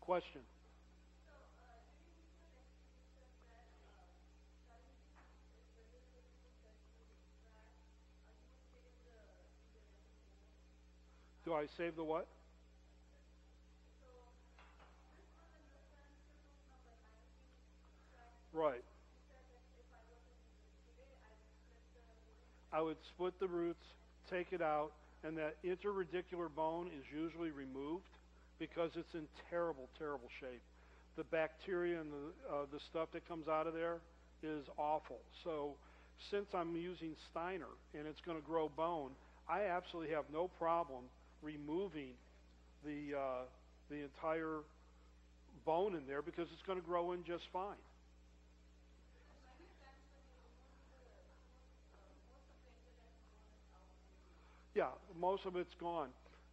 Question. Do I save the what? Right. I would split the roots, take it out, and that interradicular bone is usually removed because it's in terrible, terrible shape. The bacteria and the stuff that comes out of there is awful. So since I'm using Steiner and it's going to grow bone, I absolutely have no problem removing the entire bone in there because it's going to grow in just fine. Yeah, most of it's gone.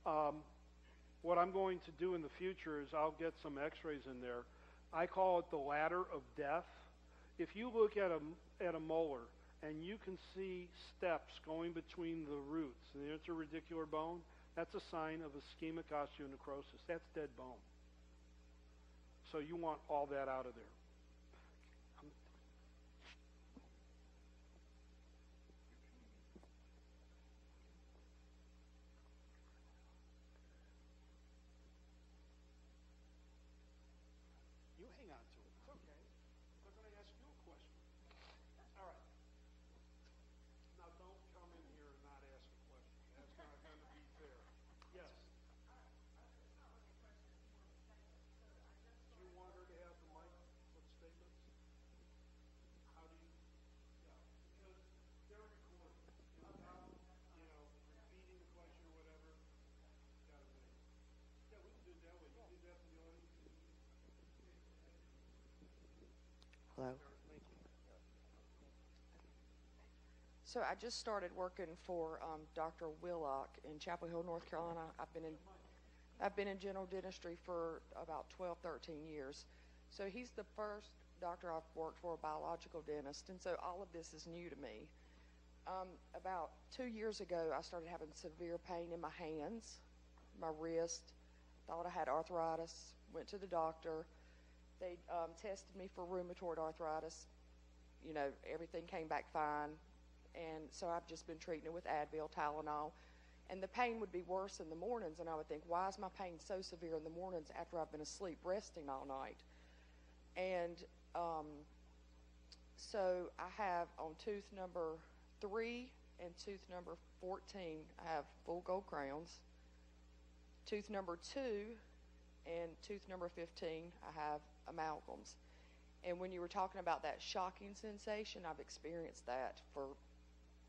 Um, what I'm going to do in the future is I'll get some x-rays in there. I call it the ladder of death. If you look at a molar and you can see steps going between the roots and the interradicular bone, that's a sign of ischemic osteonecrosis. That's dead bone. So you want all that out of there. You hang on to it. It's okay. They're going to ask you a question. All right. Now don't come in here and not ask a question. That's not going to be fair. Yes. Do you want her to have the mic with statements? How do you? Yeah, because they're recording. And without, repeating the question or whatever, got to make. Yeah, we can do it that way. You can do that in the audience. Hello. Thank you. So I just started working for Dr. Willock in Chapel Hill, North Carolina. I've been in general dentistry for about 12, 13 years. So he's the first doctor I've worked for, a biological dentist, and so all of this is new to me. About 2 years ago, I started having severe pain in my hands, my wrist. Thought I had arthritis. Went to the doctor. They tested me for rheumatoid arthritis. Everything came back fine. And so I've just been treating it with Advil, Tylenol. And the pain would be worse in the mornings, and I would think, why is my pain so severe in the mornings after I've been asleep resting all night? And so I have on tooth number 3 and tooth number 14, I have full gold crowns. Tooth number 2 and tooth number 15, I have amalgams. And when you were talking about that shocking sensation, I've experienced that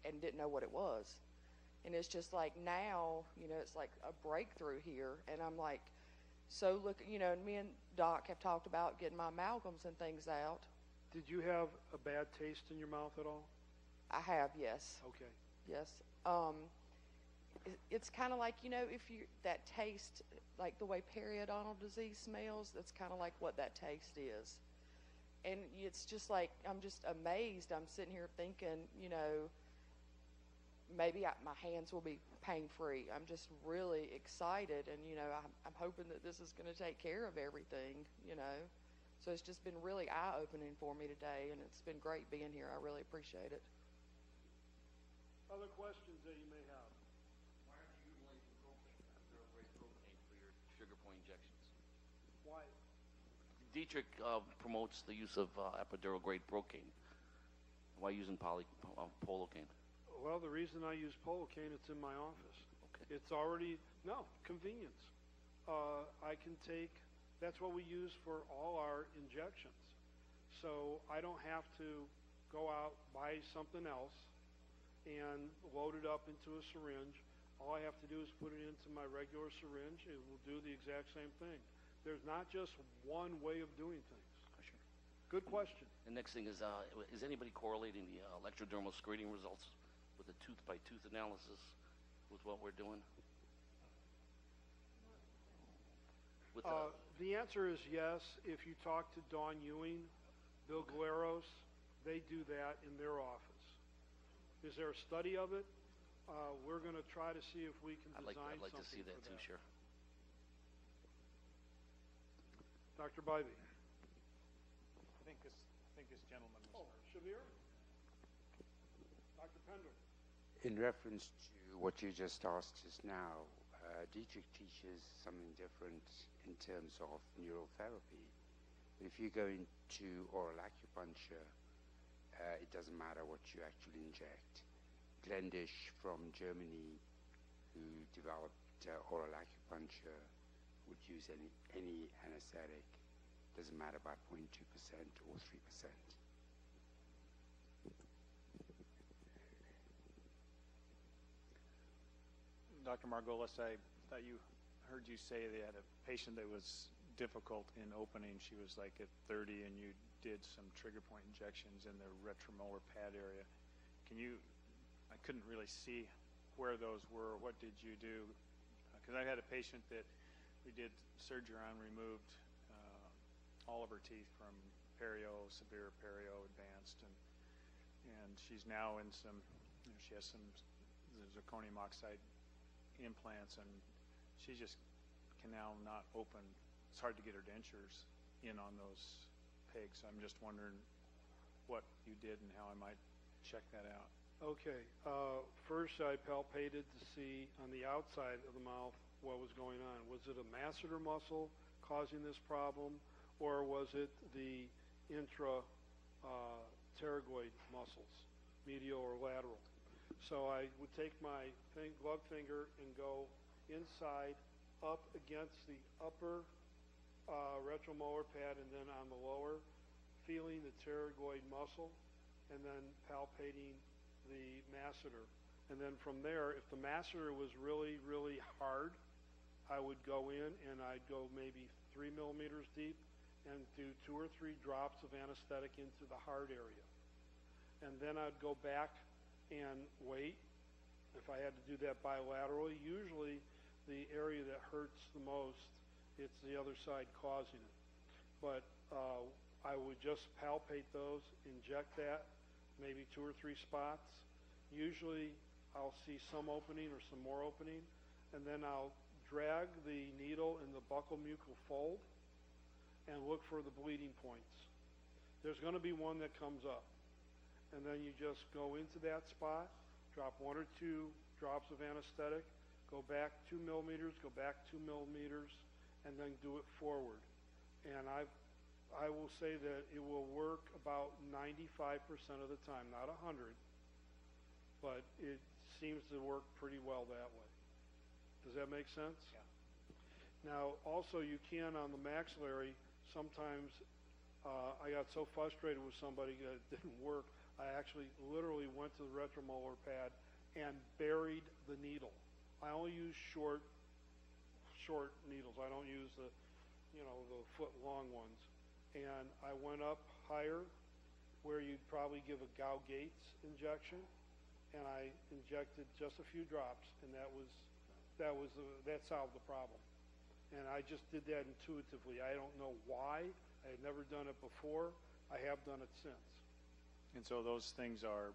and didn't know what it was. And it's just like now, it's like a breakthrough here. And I'm like, so look, and me and Doc have talked about getting my amalgams and things out. Did you have a bad taste in your mouth at all? I have, yes. Okay. Yes. It's kind of like, if you, that taste, like the way periodontal disease smells, that's kind of like what that taste is. And it's just like, I'm just amazed. I'm sitting here thinking, maybe my hands will be pain-free. I'm just really excited, and, I'm hoping that this is going to take care of everything, So it's just been really eye-opening for me today, and it's been great being here. I really appreciate it. Other questions that you may have? Why aren't you utilizing propane, epidural-grade propane for your sugar point injections? Why? Dietrich promotes the use of epidural-grade propane. Why using Polocaine? Well, the reason I use Polocaine, it's in my office. Okay. It's already, convenience. I can take, that's what we use for all our injections. So I don't have to go out, buy something else, and load it up into a syringe. All I have to do is put it into my regular syringe. It will do the exact same thing. There's not just one way of doing things. Sure. Good question. The next thing is anybody correlating the electrodermal screening results with a tooth-by-tooth analysis with what we're doing? With The answer is yes. If you talk to Dawn Ewing, Bill Galeros, they do that in their office. Is there a study of it? We're going to try to see if we can design I'd like to see something that for too, sure. Dr. Bybee. I think this gentleman was first. Shabir? Dr. Pender. In reference to what you just asked us now, Dietrich teaches something different in terms of neural therapy. But if you go into oral acupuncture, it doesn't matter what you actually inject. Glendish from Germany, who developed oral acupuncture, would use any anesthetic. Doesn't matter about 0.2% or 3%. Dr. Margolis, I thought you heard you say they had a patient that was difficult in opening. She was like at 30, and you did some trigger point injections in the retromolar pad area. I couldn't really see where those were. What did you do? Because I had a patient that we did surgery on, removed all of her teeth from perio, severe perio, advanced, and she's now in some, she has some zirconium oxide implants, and she just can now not open. It's hard to get her dentures in on those pegs. So I'm just wondering what you did and how I might check that out. Okay. First, I palpated to see on the outside of the mouth what was going on. Was it a masseter muscle causing this problem, or was it the intra-pterygoid muscles, medial or lateral? So I would take my glove finger and go inside up against the upper retromolar pad and then on the lower, feeling the pterygoid muscle and then palpating the masseter. And then from there, if the masseter was really, really hard, I would go in and I'd go maybe 3 millimeters deep and do 2 or 3 drops of anesthetic into the hard area. And then I'd go back and wait. If I had to do that bilaterally, usually the area that hurts the most, it's the other side causing it. But I would just palpate those, inject that, maybe 2 or 3 spots. Usually I'll see some opening or some more opening, and then I'll drag the needle in the buccal mucal fold and look for the bleeding points. There's going to be one that comes up. And then you just go into that spot, drop 1 or 2 drops of anesthetic, go back 2 millimeters, go back 2 millimeters, and then do it forward. And I will say that it will work about 95% of the time, not 100, but it seems to work pretty well that way. Does that make sense? Yeah. Now, also you can on the maxillary, sometimes I got so frustrated with somebody that it didn't work, I actually literally went to the retromolar pad and buried the needle. I only use short needles. I don't use the foot long ones. And I went up higher where you'd probably give a Gow Gates injection, and I injected just a few drops, and that solved the problem. And I just did that intuitively. I don't know why. I had never done it before. I have done it since. And so those things are,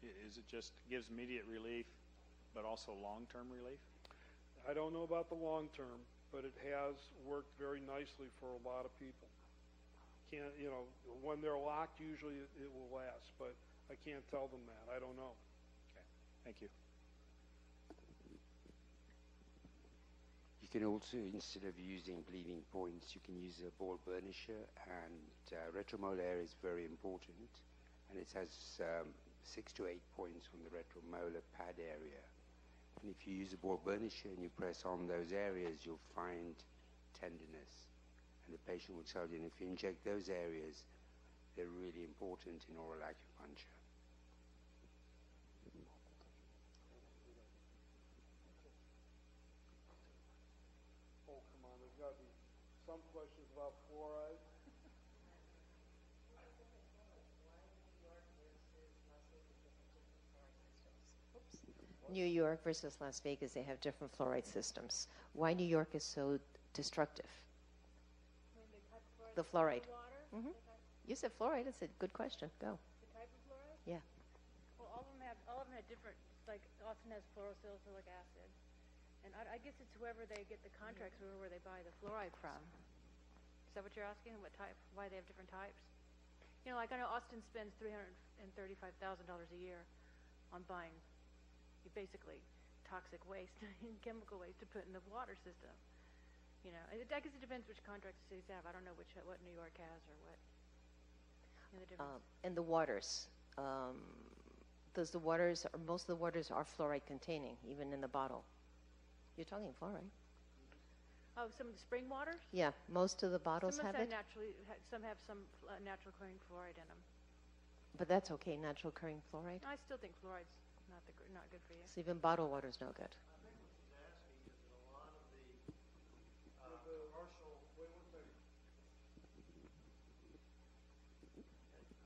is it just gives immediate relief, but also long-term relief? I don't know about the long term, but it has worked very nicely for a lot of people. When they're locked, usually it will last, but I can't tell them that. I don't know. Okay, thank you. You can also, instead of using bleeding points, you can use a ball burnisher, and retromolar area is very important, and it has 6 to 8 points on the retromolar pad area. And if you use a ball burnisher and you press on those areas, you'll find tenderness. And the patient will tell you, and if you inject those areas, they're really important in oral acupuncture. Oh, come on, there's got to be some questions about fluoride. New York versus Las Vegas, they have different fluoride systems. Why New York is so destructive? The fluoride. Mm-hmm. You said fluoride. It's a good question. Go. The type of fluoride? Yeah. Well, all of them have different. Like Austin has fluorosilicic acid, and I guess it's whoever they get the contracts with, where they buy the fluoride from. Is that what you're asking? What type? Why they have different types? You know, like I know Austin spends $335,000 a year on buying basically toxic waste and chemical waste to put in the water system. You know, I guess it depends which contracts the cities have. I don't know what New York has or what. You know, the difference. And the waters. Most of the waters are fluoride containing, even in the bottle. You're talking fluoride. Oh, some of the spring waters? Yeah, most of the bottles some have it. Some have some natural chlorine fluoride in them. But that's okay, natural occurring fluoride. I still think fluoride's not good for you. So even bottled water is no good.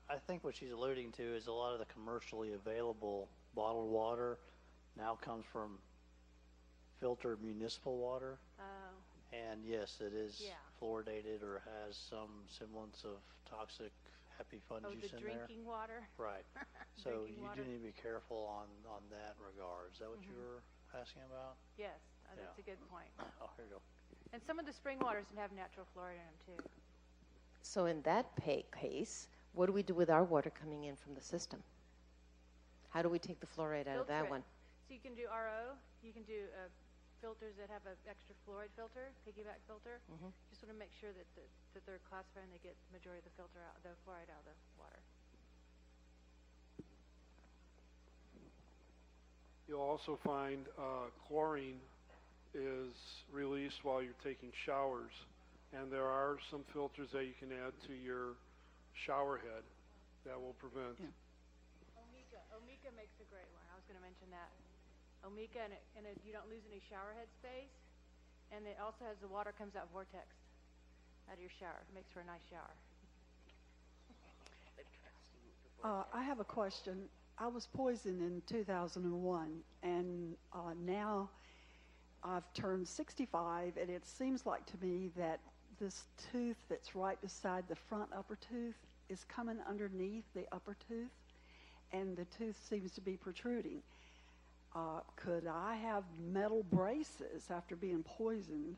I think what she's alluding to is a lot of the commercially available bottled water now comes from filtered municipal water. Oh. And yes, it is Yeah. fluoridated or has some semblance of toxic Oh, juice the in there. drinking water? Right. So Drinking you water. do need to be careful on that regard. Is that what you were asking about? Yes, that's Yeah. a good point. Oh, here you go. And some of the spring waters have natural fluoride in them too. So in that case, what do we do with our water coming in from the system? How do we take the fluoride out of Filter that it. one? So you can do RO. You can do filters that have an extra fluoride filter, piggyback filter. Mhm. Just want to make sure that they're classified and they get the majority of the filter out, the fluoride out of the water. You'll also find chlorine is released while you're taking showers, and there are some filters that you can add to your shower head that will prevent. Yeah. Omeka makes a great one. I was going to mention that. Omeka, and you don't lose any shower head space, and it also has the water comes out vortex out of your shower. It makes for a nice shower. I have a question. I was poisoned in 2001, and now I've turned 65, and it seems like to me that this tooth that's right beside the front upper tooth is coming underneath the upper tooth, and the tooth seems to be protruding. Could I have metal braces after being poisoned,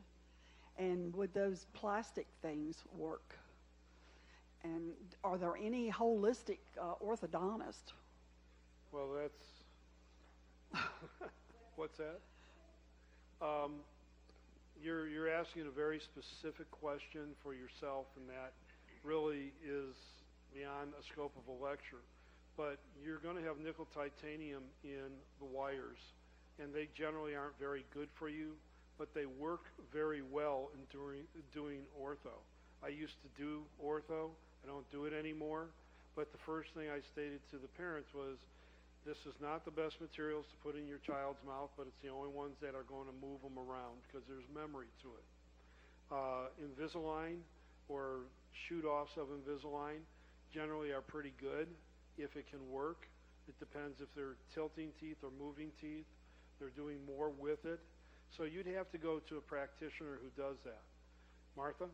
and would those plastic things work? And are there any holistic orthodontists? Well, that's what's that? You're asking a very specific question for yourself, and that really is beyond a scope of a lecture. But you're going to have nickel titanium in the wires, and they generally aren't very good for you, but they work very well in doing ortho. I used to do ortho. I don't do it anymore. But the first thing I stated to the parents was, this is not the best materials to put in your child's mouth, but it's the only ones that are going to move them around because there's memory to it. Invisalign or shoot-offs of Invisalign generally are pretty good if it can work. It depends if they're tilting teeth or moving teeth. They're doing more with it. So you'd have to go to a practitioner who does that. Martha?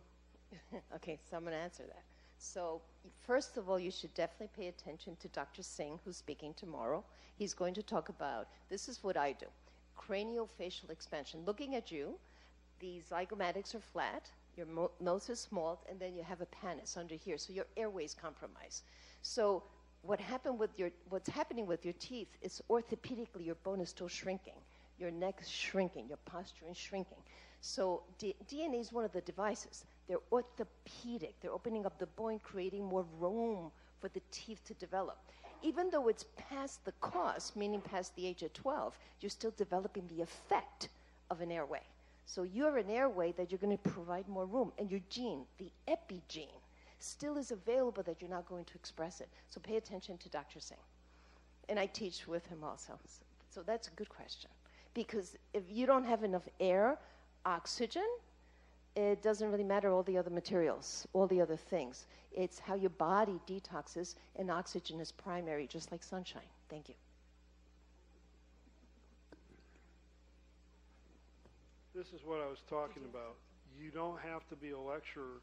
Okay, so I'm going to answer that. So first of all, you should definitely pay attention to Dr. Singh, who's speaking tomorrow. He's going to talk about, this is what I do, craniofacial expansion. Looking at you, the zygomatics are flat, your nose is small, and then you have a pannus under here, so your airway is compromised. So what's happening with your teeth is orthopedically your bone is still shrinking. Your neck is shrinking, your posture is shrinking. So DNA is one of the devices. They're orthopedic. They're opening up the bone, creating more room for the teeth to develop. Even though it's past the cause, meaning past the age of 12, you're still developing the effect of an airway. So you're an airway that you're going to provide more room. And your gene, the epigene, still is available that you're not going to express it. So pay attention to Dr. Singh. And I teach with him also. So that's a good question. Because if you don't have enough air, oxygen, it doesn't really matter all the other materials, all the other things. It's how your body detoxes, and oxygen is primary, just like sunshine. Thank you. This is what I was talking about. You don't have to be a lecturer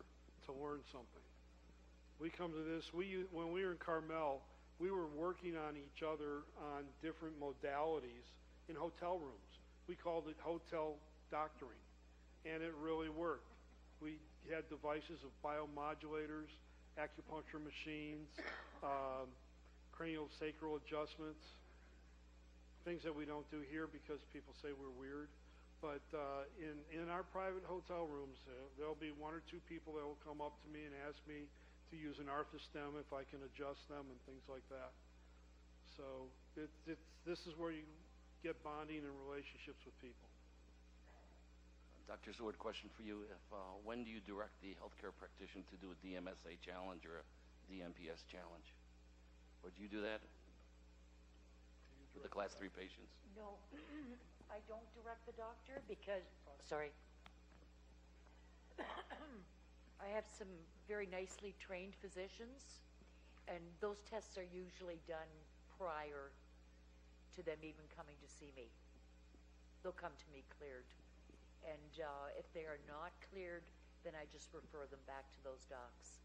to learn something. We come to this, when we were in Carmel, we were working on each other on different modalities in hotel rooms. We called it hotel doctoring, and it really worked. We had devices of biomodulators, acupuncture machines, craniosacral adjustments, things that we don't do here because people say we're weird. But in our private hotel rooms, there'll be one or two people that will come up to me and ask me to use an arthostem if I can adjust them and things like that. So this is where you get bonding and relationships with people. Dr. Seward, question for you. When do you direct the healthcare practitioner to do a DMSA challenge or a DMPS challenge? Or do you do that with the class 3 patients? No, I don't direct the doctor because, sorry, I have some very nicely trained physicians, and those tests are usually done prior to them even coming to see me. They'll come to me cleared. And if they are not cleared, then I just refer them back to those docs.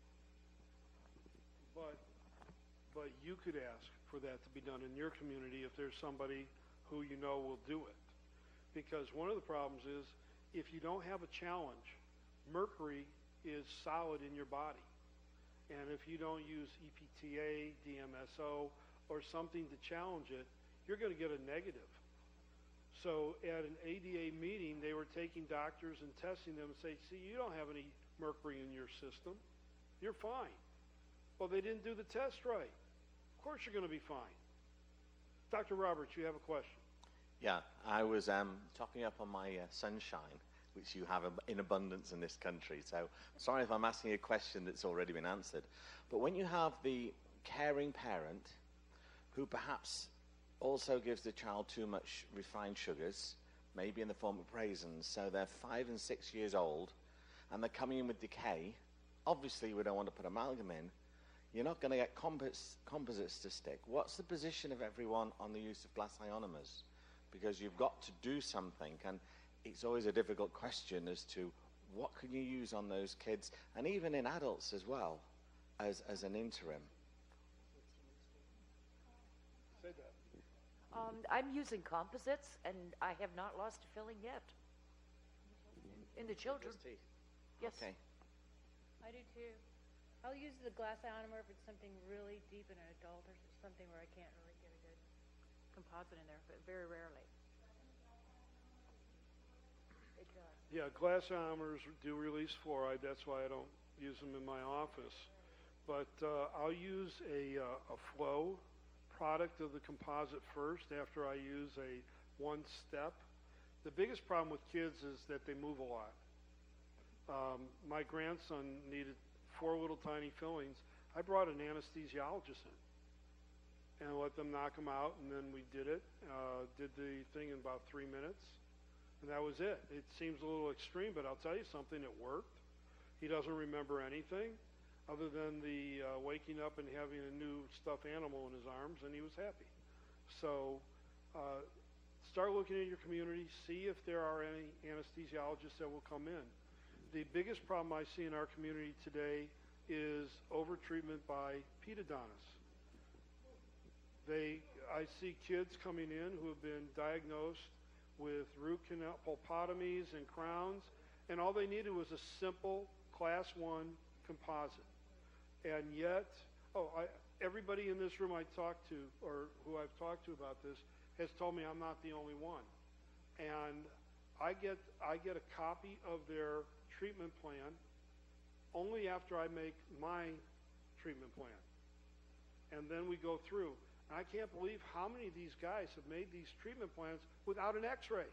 But you could ask for that to be done in your community if there's somebody who you know will do it. Because one of the problems is if you don't have a challenge, mercury is solid in your body. And if you don't use EPTA, DMSO, or something to challenge it, you're going to get a negative. So at an ADA meeting, they were taking doctors and testing them and say, see, you don't have any mercury in your system. You're fine. Well, they didn't do the test right. Of course you're going to be fine. Dr. Roberts, you have a question. Yeah, I was talking up on my sunshine, which you have in abundance in this country. So sorry if I'm asking a question that's already been answered. But when you have the caring parent who perhaps also gives the child too much refined sugars, maybe in the form of raisins, so they're 5 and 6 years old, and they're coming in with decay, obviously we don't want to put amalgam in, you're not going to get composites to stick. What's the position of everyone on the use of glass ionomers? Because you've got to do something, and it's always a difficult question as to what can you use on those kids, and even in adults as well, as an interim. Say that. I'm using composites, and I have not lost a filling yet. In the children. Yes. Okay. I do too. I'll use the glass ionomer if it's something really deep in an adult or something where I can't really get a good composite in there, but very rarely. It does. Yeah, glass ionomers do release fluoride. That's why I don't use them in my office. But I'll use a flow product of the composite first after I use a one step. The biggest problem with kids is that they move a lot. My grandson needed 4 little tiny fillings. I brought an anesthesiologist in and let them knock them out, and then we did it. Did the thing in about 3 minutes, and that was it. It seems a little extreme, but I'll tell you something, it worked. He doesn't remember anything other than the waking up and having a new stuffed animal in his arms, and he was happy. So start looking at your community, see if there are any anesthesiologists that will come in. The biggest problem I see in our community today is overtreatment by pedodontists. I see kids coming in who have been diagnosed with root canal pulpotomies and crowns, and all they needed was a simple class 1 composite. And yet, everybody in this room I talked to, or who I've talked to about this, has told me I'm not the only one. And I get a copy of their treatment plan only after I make my treatment plan. And then we go through. And I can't believe how many of these guys have made these treatment plans without an x-ray.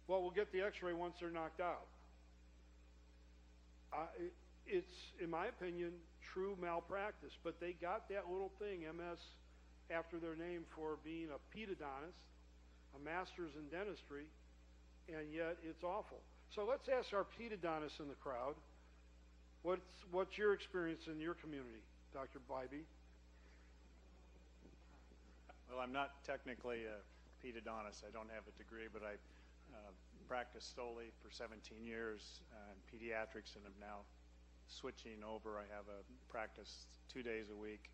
Well, we'll get the x-ray once they're knocked out. It's, in my opinion, true malpractice. But they got that little thing, MS, after their name for being a pedodontist, a master's in dentistry, and yet it's awful. So let's ask our pedodontists in the crowd, what's your experience in your community, Dr. Bybee? Well, I'm not technically a pedodontist. I don't have a degree, but I practiced solely for 17 years in pediatrics, and am now switching over. I have a practice 2 days a week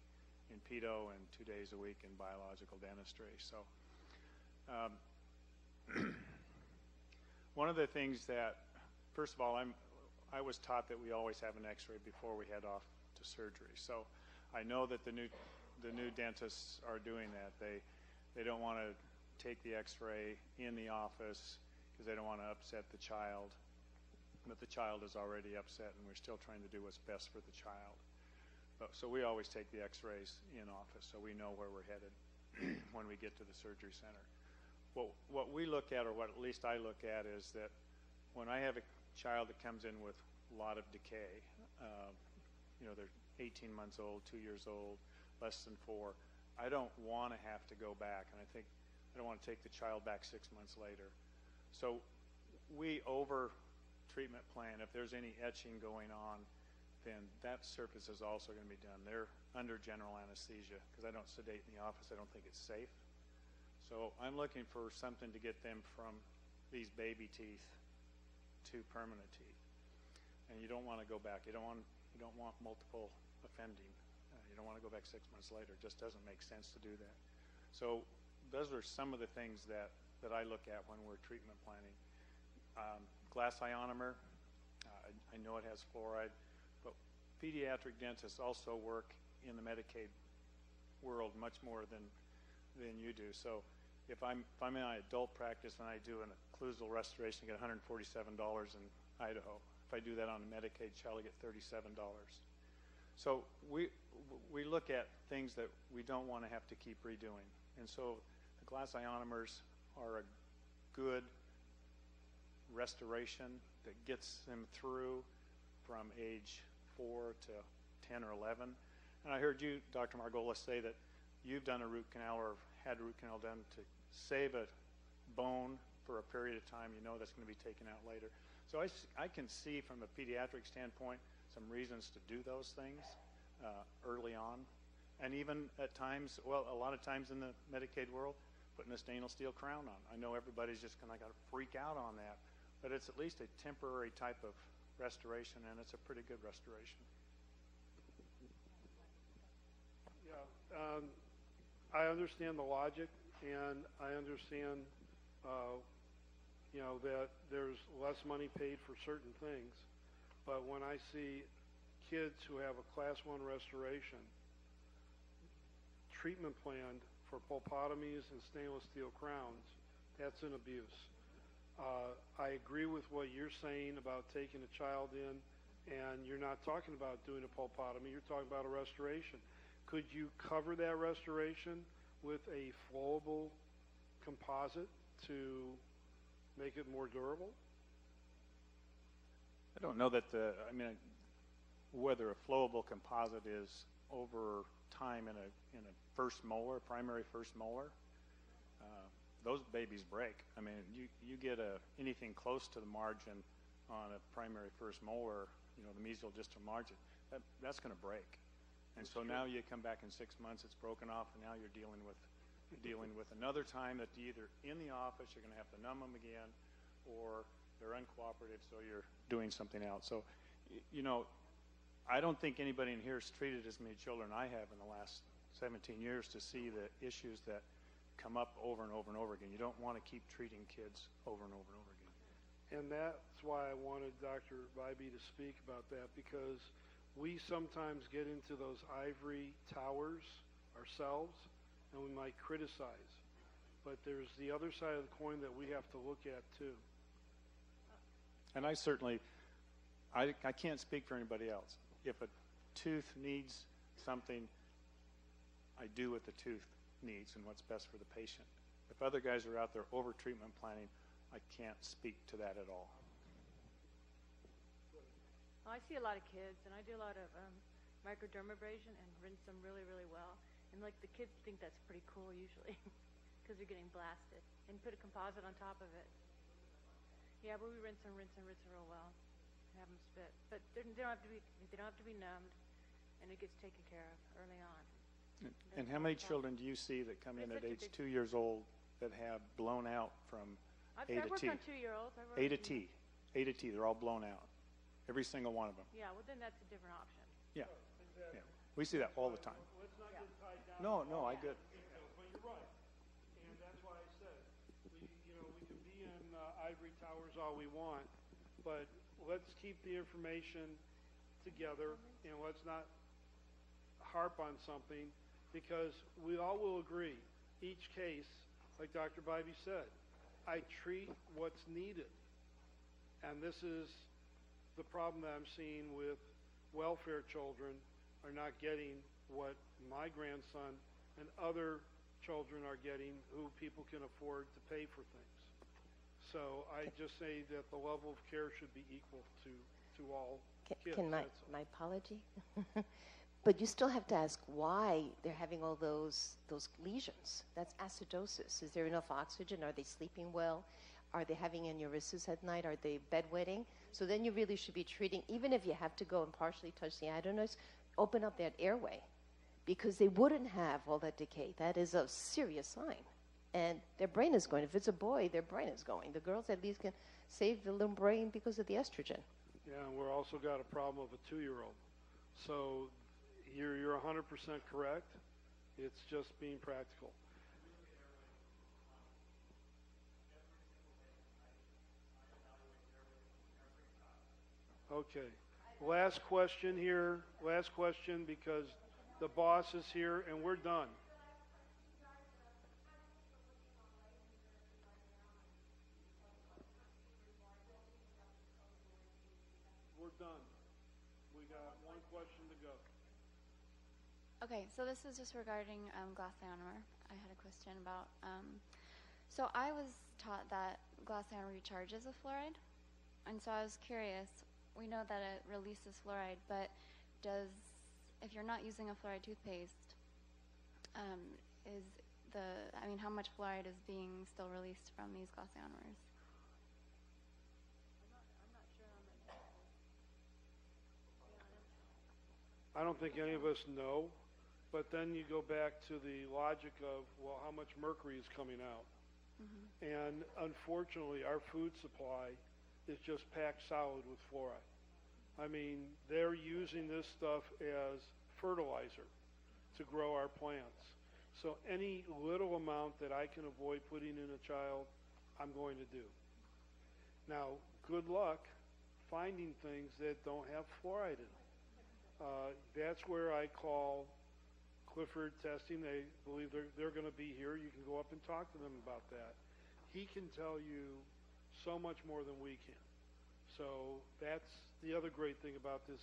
in pedo and 2 days a week in biological dentistry. So one of the things that first of all, I was taught that we always have an X-ray before we head off to surgery. So I know that the new dentists are doing that. They don't want to take the X-ray in the office because they don't want to upset the child. But the child is already upset, and we're still trying to do what's best for the child. So we always take the X-rays in office, so we know where we're headed when we get to the surgery center. What we look at, or what at least I look at, is that when I have a child that comes in with a lot of decay, they're 18 months old, 2 years old, less than 4, I don't want to have to go back, and I don't want to take the child back 6 months later. So we over-treatment plan. If there's any etching going on, then that surface is also going to be done. They're under general anesthesia because I don't sedate in the office. I don't think it's safe. So I'm looking for something to get them from these baby teeth to permanent teeth. And you don't want to go back. You don't want multiple offending. You don't want to go back 6 months later. It just doesn't make sense to do that. So those are some of the things that I look at when we're treatment planning. Glass ionomer, I know it has fluoride, but pediatric dentists also work in the Medicaid world much more than you do. So if I'm in an adult practice and I do an occlusal restoration, I get $147 in Idaho. If I do that on a Medicaid child, I get $37. So we look at things that we don't want to have to keep redoing. And so the glass ionomers are a good restoration that gets them through from age 4 to 10 or 11. And I heard you, Dr. Margolis, say that you've done a root canal or had a root canal done to save a bone for a period of time. You know that's going to be taken out later. So I can see from a pediatric standpoint some reasons to do those things early on. And even at times, well, a lot of times in the Medicaid world, putting a stainless steel crown on. I know everybody's just going to freak out on that, but it's at least a temporary type of restoration, and it's a pretty good restoration. Yeah, I understand the logic, and I understand, that there's less money paid for certain things. But when I see kids who have a Class 1 restoration treatment planned for pulpotomies and stainless steel crowns, that's an abuse. I agree with what you're saying about taking a child in, and you're not talking about doing a pulpotomy, you're talking about a restoration. Could you cover that restoration with a flowable composite to make it more durable? I don't know that whether a flowable composite is over time in a first molar, primary first molar, those babies break. I mean, you get anything close to the margin on a primary first molar, the mesial distal margin, that's going to break. And so now you come back in 6 months, it's broken off, and now you're dealing with another time that either in the office you're going to have to numb them again, or they're uncooperative, so you're doing something else. So, I don't think anybody in here has treated as many children I have in the last 17 years to see the issues that come up over and over and over again. You don't want to keep treating kids over and over and over again. And that's why I wanted Dr. Bybee to speak about that, because we sometimes get into those ivory towers ourselves, and we might criticize. But there's the other side of the coin that we have to look at too. And I certainly, I can't speak for anybody else. If a tooth needs something, I do what the tooth needs and what's best for the patient. If other guys are out there over-treatment planning, I can't speak to that at all. Well, I see a lot of kids, and I do a lot of microdermabrasion and rinse them really, really well. And the kids think that's pretty cool usually because they're getting blasted. And put a composite on top of it. Yeah, but we rinse them real well. Have them spit, but they don't have to be numbed, and it gets taken care of early on. And how many children do you see that come in at age 2 years old that have blown out from A to T? I've worked on 2-year-olds. A to T. A to T. They're all blown out. Every single one of them. Yeah, well then that's a different option. Yeah. Yeah. We see that all the time. Let's not get tied down. No, I get. But you're right, and that's why I said we can be in ivory towers all we want, but let's keep the information together, and let's not harp on something, because we all will agree, each case, like Dr. Bybee said, I treat what's needed. And this is the problem that I'm seeing with welfare children are not getting what my grandson and other children are getting who people can afford to pay for things. So I just say that the level of care should be equal to all kids. Can that's all. my apology? But you still have to ask why they're having all those lesions. That's acidosis. Is there enough oxygen? Are they sleeping well? Are they having aneurysms at night? Are they bedwetting? So then you really should be treating, even if you have to go and partially touch the adenoids, open up that airway, because they wouldn't have all that decay. That is a serious sign. And their brain is going. If it's a boy, their brain is going. The girls at least can save the little brain because of the estrogen. Yeah, and we're also got a problem of a 2-year-old. So you're 100% correct. It's just being practical. Okay. Last question here. Last question, because the boss is here and we're done. We're done. We got one question to go. Okay, so this is just regarding glass ionomer. I had a question about, so I was taught that glass ionomer recharges with fluoride, and so I was curious, we know that it releases fluoride, but if you're not using a fluoride toothpaste, how much fluoride is being still released from these glass ionomers? I don't think any of us know, but then you go back to the logic of, well, how much mercury is coming out? Mm-hmm. And unfortunately, our food supply is just packed solid with fluoride. I mean, they're using this stuff as fertilizer to grow our plants. So any little amount that I can avoid putting in a child, I'm going to do. Now, good luck finding things that don't have fluoride in them. That's where I call Clifford Testing. They believe they're going to be here. You can go up and talk to them about that. He can tell you so much more than we can. So that's the other great thing about this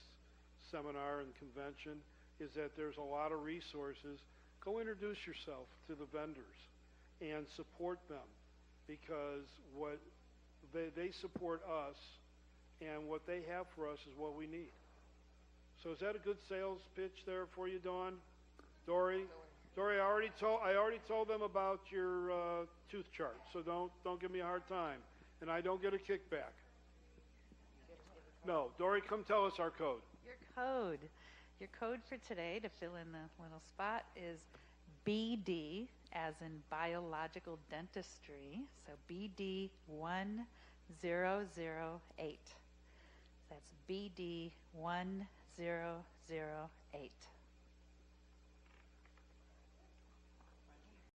seminar and convention, is that there's a lot of resources. Go introduce yourself to the vendors and support them, because what they support us, and what they have for us is what we need. So is that a good sales pitch there for you, Dawn? Dory, I already told them about your tooth chart, so don't give me a hard time, and I don't get a kickback. No, Dory, come tell us our code. Your code for today, to fill in the little spot, is BD, as in biological dentistry. So BD 1008. That's BD 1008.